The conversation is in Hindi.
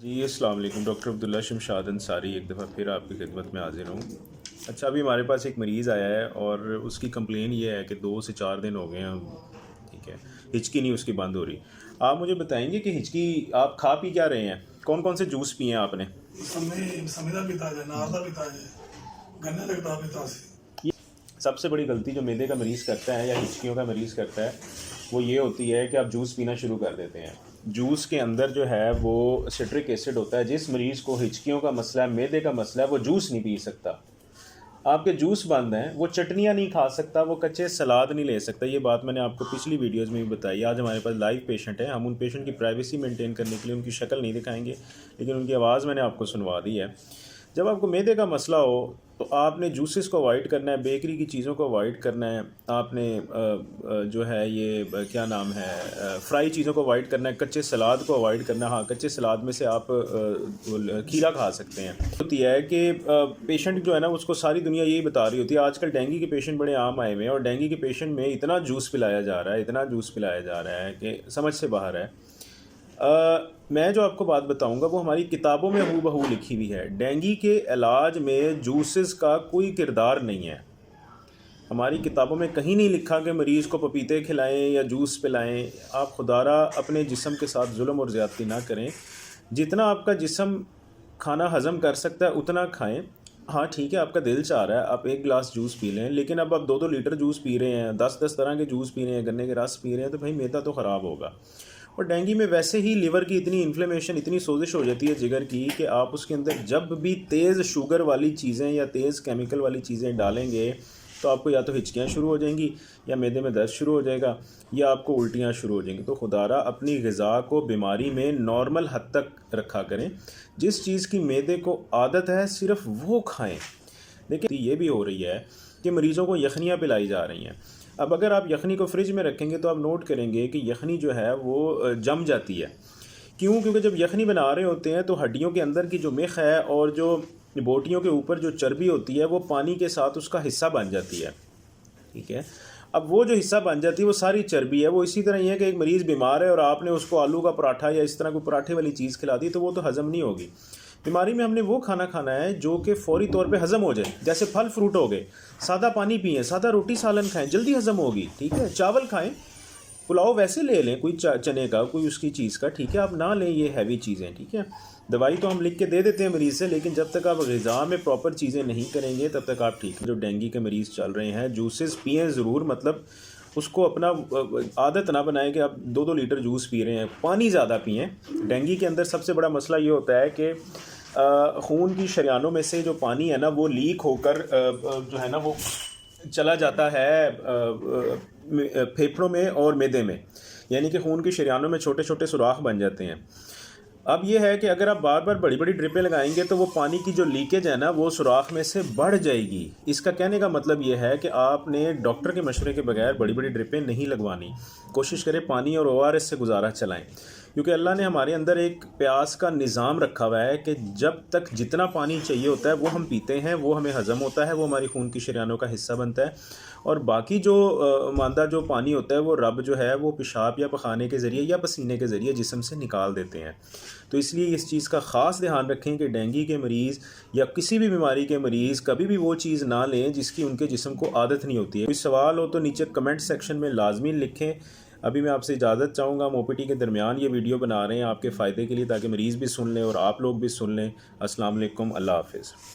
जी अस्सलाम वालेकुम। डॉक्टर अब्दुल्ला शमशाद अंसारी एक दफ़ा फिर आपकी खिदमत में हाज़िर हूँ। अच्छा, अभी हमारे पास एक मरीज़ आया है और उसकी कंप्लेन ये है कि 2 से 4 दिन हो गए हैं, ठीक है, हिचकी नहीं उसकी बंद हो रही। आप मुझे बताएंगे कि हिचकी आप खा पी क्या रहे हैं? कौन कौन से जूस पिए हैं आपने? समीदा पिता है, नारदा पिता है, गन्ने लगता पिता से। ये सबसे बड़ी गलती जो मैदे का मरीज़ करता है या हिचकियों का मरीज़ करता है वो ये होती है कि आप जूस पीना शुरू कर देते हैं। जूस के अंदर जो है वो सिट्रिक एसिड होता है। जिस मरीज़ को हिचकियों का मसला है, मैदे का मसला है, वो जूस नहीं पी सकता। आपके जूस बंद हैं, वो चटनियाँ नहीं खा सकता, वो कच्चे सलाद नहीं ले सकता। ये बात मैंने आपको पिछली वीडियोज़ में भी बताई। आज हमारे पास लाइव पेशेंट है, हम उन पेशेंट की प्राइवेसी मेंटेन करने के लिए उनकी शक्ल नहीं दिखाएंगे, लेकिन उनकी आवाज़ मैंने आपको सुनवा दी है। जब आपको मैदे का मसला हो तो आपने जूसेस को अवॉइड करना है, बेकरी की चीज़ों को अवॉइड करना है, आपने जो है ये क्या नाम है, फ्राई चीज़ों को अवॉइड करना है, कच्चे सलाद को अवॉइड करना है। हाँ, कच्चे सलाद में से आप खीरा खा सकते हैं। होती है कि पेशेंट जो है ना उसको सारी दुनिया यही बता रही होती है। आजकल डेंगू के पेशेंट बड़े आम आए हुए हैं और डेंगू के पेशेंट में इतना जूस पिलाया जा रहा है, इतना जूस पिलाया जा रहा है कि समझ से बाहर है। मैं जो आपको बात बताऊंगा वो हमारी किताबों में हूबहू लिखी हुई है। डेंगू के इलाज में जूसेस का कोई किरदार नहीं है। हमारी किताबों में कहीं नहीं लिखा कि मरीज़ को पपीते खिलाएं या जूस पिलाएं। आप खुदारा अपने जिस्म के साथ जुल्म और ज़्यादती ना करें। जितना आपका जिस्म खाना हज़म कर सकता है उतना खाएं। हाँ ठीक है, आपका दिल चाह रहा है आप 1 गिलास जूस पी लें, लेकिन अब आप 2-2 लीटर जूस पी रहे हैं, 10-10 तरह के जूस पी रहे हैं, गन्ने के रस पी रहे हैं, तो भाई मैदा तो ख़राब होगा। और डेंगू में वैसे ही लिवर की इतनी इन्फ्लेमेशन, इतनी सोजिश हो जाती है जिगर की कि आप उसके अंदर जब भी तेज़ शुगर वाली चीज़ें या तेज़ केमिकल वाली चीज़ें डालेंगे तो आपको या तो हिचकियाँ शुरू हो जाएंगी या मैदे में दर्द शुरू हो जाएगा या आपको उल्टियाँ शुरू हो जाएंगी। तो खुदारा अपनी ग़िज़ा को बीमारी में नॉर्मल हद तक रखा करें। जिस चीज़ की मैदे को आदत है सिर्फ वो खाएँ। देखिए ये भी हो रही है कि मरीज़ों को यखनियाँ पिलाई जा रही हैं। अब अगर आप यखनी को फ्रिज में रखेंगे तो आप नोट करेंगे कि यखनी जो है वो जम जाती है। क्यों? क्योंकि जब यखनी बना रहे होते हैं तो हड्डियों के अंदर की जो मिख है और जो बोटियों के ऊपर जो चर्बी होती है वो पानी के साथ उसका हिस्सा बन जाती है, ठीक है। अब वो जो हिस्सा बन जाती है वो सारी चर्बी है। वो इसी तरह ही है कि एक मरीज़ बीमार है और आपने उसको आलू का पराठा या इस तरह कोई पराठे वाली चीज़ खिला दी तो वो तो हज़म नहीं होगी। बीमारी में हमने वो खाना खाना है जो कि फ़ौरी तौर पे हज़म हो जाए। जैसे फल फ्रूट हो गए, सादा पानी पिएँ, सादा रोटी सालन खाएँ, जल्दी हज़म होगी, ठीक है। चावल खाएँ, पुलाव वैसे ले लें कोई चने का, कोई उसकी चीज़ का, ठीक है। आप ना लें ये हैवी चीज़ें, ठीक है। दवाई तो हम लिख के दे देते हैं मरीज़ से, लेकिन जब तक आप ग़िज़ा में प्रॉपर चीज़ें नहीं करेंगे तब तक आप ठीक हैं। जो डेंगू के मरीज़ चल रहे हैं जूसेस पिएँ ज़रूर, मतलब उसको अपना आदत ना बनाएं कि आप 2-2 लीटर जूस पी रहे हैं। पानी ज़्यादा पिएँ। डेंगू के अंदर सबसे बड़ा मसला ये होता है कि खून की शरियानों में से जो पानी है ना वो लीक होकर जो है ना वो चला जाता है फेफड़ों में और मैदे में, यानी कि खून की शरियानों में छोटे छोटे सुराख बन जाते हैं। अब ये है कि अगर आप बार बार बड़ी बड़ी ड्रिपें लगाएंगे तो वो पानी की जो लीकेज है ना वो सुराख में से बढ़ जाएगी। इसका कहने का मतलब ये है कि आपने डॉक्टर के मशवरे के बगैर बड़ी बड़ी ड्रिपें नहीं लगवानी। कोशिश करें पानी और ORS से गुजारा चलाएं, क्योंकि अल्लाह ने हमारे अंदर एक प्यास का निज़ाम रखा हुआ है कि जब तक जितना पानी चाहिए होता है वो हम पीते हैं, वो हमें हज़म होता है, वो हमारी खून की शरियानों का हिस्सा बनता है। और बाकी जो मादा जो पानी होता है वो रब जो है वो पेशाब या पखाने के ज़रिए या पसीने के ज़रिए जिस्म से निकाल देते हैं। तो इसलिए इस चीज़ का ख़ास ध्यान रखें कि डेंगू के मरीज़ या किसी भी बीमारी के मरीज़ कभी भी वो चीज़ ना लें जिसकी उनके जिस्म को आदत नहीं होती है। कोई सवाल हो तो नीचे कमेंट सेक्शन में लाजमी लिखें। अभी मैं आपसे इजाज़त चाहूँगा। हम OPT के दरमियान ये वीडियो बना रहे हैं आपके फ़ायदे के लिए, ताकि मरीज़ भी सुन लें और आप लोग भी सुन लें। अस्सलाम वालेकुम, अल्लाह हाफ़िज़।